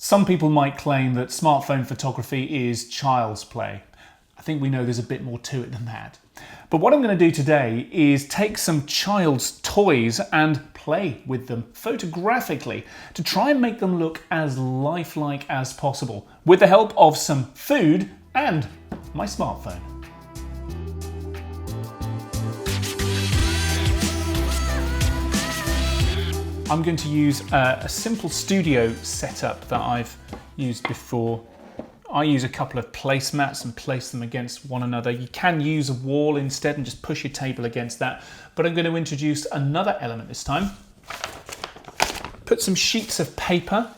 Some people might claim that smartphone photography is child's play. I think we know there's a bit more to it than that. But what I'm going to do today is take some child's toys and play with them photographically to try and make them look as lifelike as possible with the help of some food and my smartphone. I'm going to use a simple studio setup that I've used before. I use a couple of placemats and place them against one another. You can use a wall instead and just push your table against that. But I'm going to introduce another element this time. Put some sheets of paper,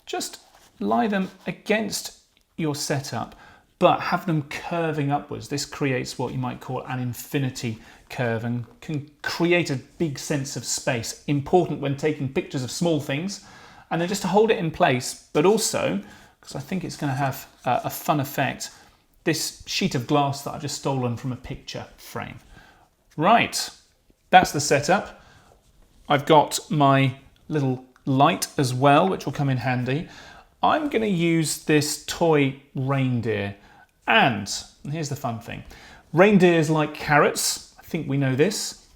just lie them against your setup, but have them curving upwards. This creates what you might call an infinity curve and can create a big sense of space. Important when taking pictures of small things, and then just to hold it in place, but also, because I think it's going to have a fun effect, this sheet of glass that I've just stolen from a picture frame. Right, that's the setup. I've got my little light as well, which will come in handy. I'm going to use this toy reindeer, and here's the fun thing. Reindeers like carrots. I think we know this.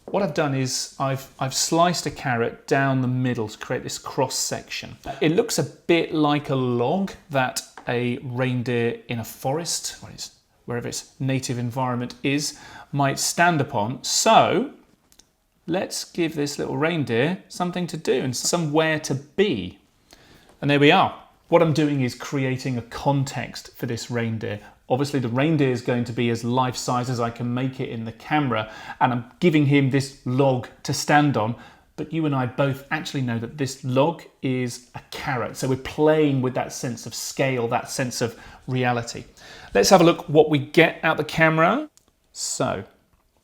What I've done is I've sliced a carrot down the middle to create this cross section. It looks a bit like a log that a reindeer in a forest, or wherever its native environment is, might stand upon. So let's give this little reindeer something to do and somewhere to be. And there we are. What I'm doing is creating a context for this reindeer. Obviously the reindeer is going to be as life-size as I can make it in the camera, and I'm giving him this log to stand on, but you and I both actually know that this log is a carrot. So we're playing with that sense of scale, that sense of reality. Let's have a look what we get out the camera. So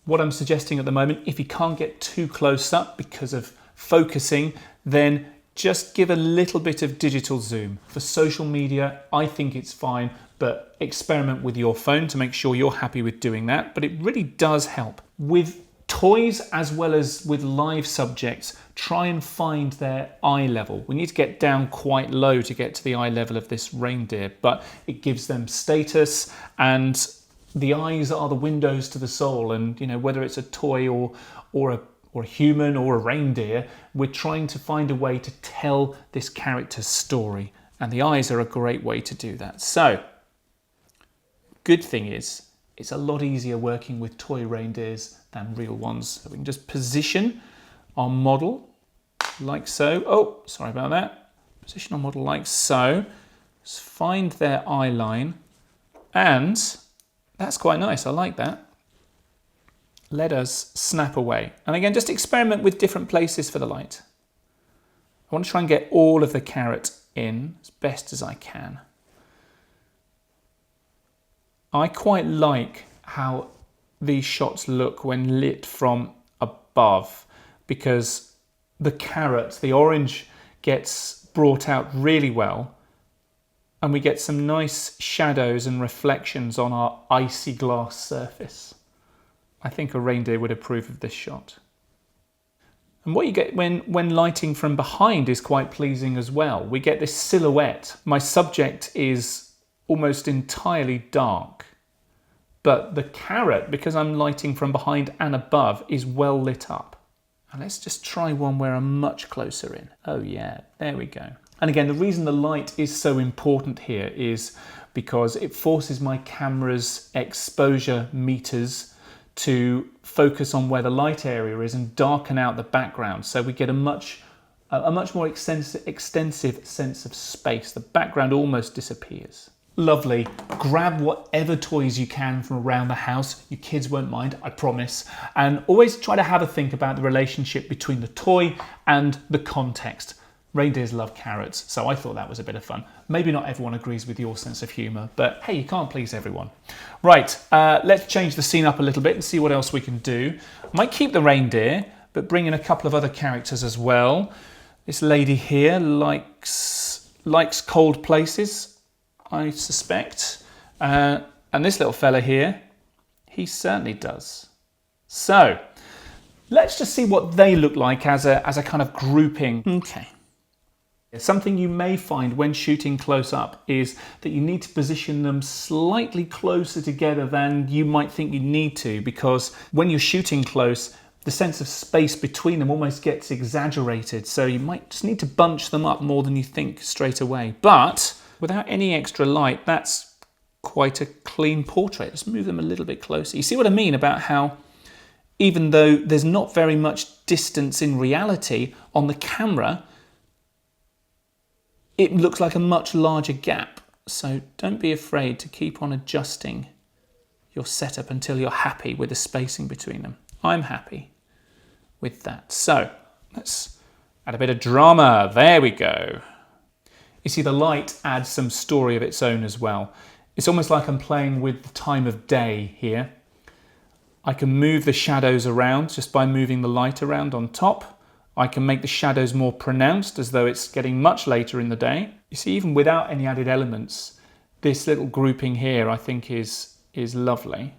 what I'm suggesting at the moment, if you can't get too close up because of focusing, then just give a little bit of digital zoom. For social media, I think it's fine, but experiment with your phone to make sure you're happy with doing that. But it really does help. With toys as well as with live subjects, try and find their eye level. We need to get down quite low to get to the eye level of this reindeer, but it gives them status, and the eyes are the windows to the soul. And you know, whether it's a toy or a human or a reindeer, we're trying to find a way to tell this character's story, and the eyes are a great way to do that. So, good thing is, it's a lot easier working with toy reindeers than real ones. So we can just position our model like so. Oh, sorry about that. Position our model like so. Just find their eye line, and that's quite nice. I like that. Let us snap away. And again, just experiment with different places for the light. I want to try and get all of the carrot in as best as I can. I quite like how these shots look when lit from above, because the carrot, the orange, gets brought out really well, and we get some nice shadows and reflections on our icy glass surface. I think a reindeer would approve of this shot. And what you get when lighting from behind is quite pleasing as well. We get this silhouette. My subject is almost entirely dark, but the carrot, because I'm lighting from behind and above, is well lit up. And let's just try one where I'm much closer in. Oh yeah, there we go. And again, the reason the light is so important here is because it forces my camera's exposure meters to focus on where the light area is and darken out the background, so we get a much more extensive sense of space. The background almost disappears. Lovely. Grab whatever toys you can from around the house. Your kids won't mind, I promise. And always try to have a think about the relationship between the toy and the context. Reindeers love carrots, so I thought that was a bit of fun. Maybe not everyone agrees with your sense of humour, but hey, you can't please everyone. Right, let's change the scene up a little bit and see what else we can do. Might keep the reindeer, but bring in a couple of other characters as well. This lady here likes cold places, I suspect. And this little fella here, he certainly does. So, let's just see what they look like as a kind of grouping. Okay. Something you may find when shooting close up is that you need to position them slightly closer together than you might think you need to, because when you're shooting close, the sense of space between them almost gets exaggerated. So you might just need to bunch them up more than you think straight away. But without any extra light, that's quite a clean portrait. Let's move them a little bit closer. You see what I mean about how, even though there's not very much distance in reality on the camera, it looks like a much larger gap. So don't be afraid to keep on adjusting your setup until you're happy with the spacing between them. I'm happy with that. So let's add a bit of drama. There we go. You see, the light adds some story of its own as well. It's almost like I'm playing with the time of day here. I can move the shadows around just by moving the light around on top. I can make the shadows more pronounced as though it's getting much later in the day. You see, even without any added elements, this little grouping here I think is lovely.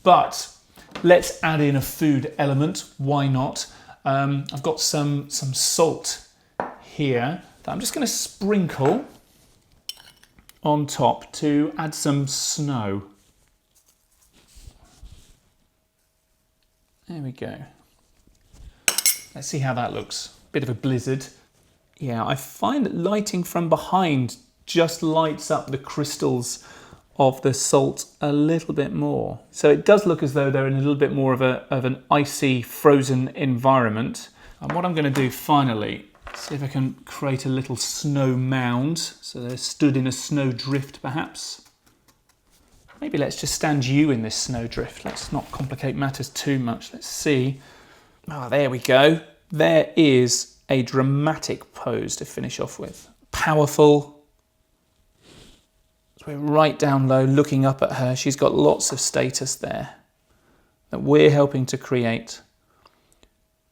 But let's add in a food element. Why not? I've got some salt here that I'm just going to sprinkle on top to add some snow. There we go. Let's see how that looks. Bit of a blizzard. Yeah, I find that lighting from behind just lights up the crystals of the salt a little bit more. So it does look as though they're in a little bit more of an icy, frozen environment. And what I'm going to do finally, see if I can create a little snow mound. So they're stood in a snow drift perhaps. Maybe let's just stand you in this snow drift. Let's not complicate matters too much. Let's see. Ah, there we go. There is a dramatic pose to finish off with. Powerful. So we're right down low looking up at her. She's got lots of status there that we're helping to create.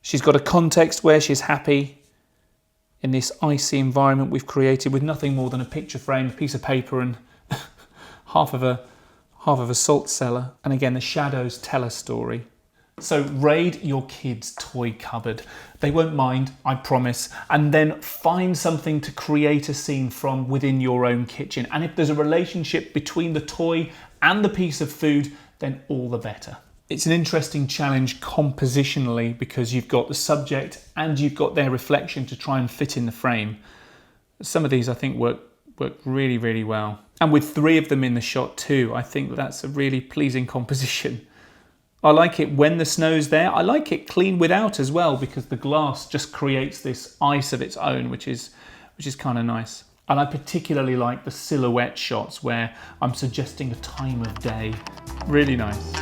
She's got a context where she's happy in this icy environment we've created with nothing more than a picture frame, a piece of paper and half of a salt cellar. And again, the shadows tell a story. So raid your kids' toy cupboard. They won't mind, I promise. And then find something to create a scene from within your own kitchen. And if there's a relationship between the toy and the piece of food, then all the better. It's an interesting challenge compositionally because you've got the subject and you've got their reflection to try and fit in the frame. Some of these I think work really, really well. And with 3 of them in the shot too, I think that's a really pleasing composition. I like it when the snow's there. I like it clean without as well because the glass just creates this ice of its own, which is kind of nice. And I particularly like the silhouette shots where I'm suggesting a time of day. Really nice.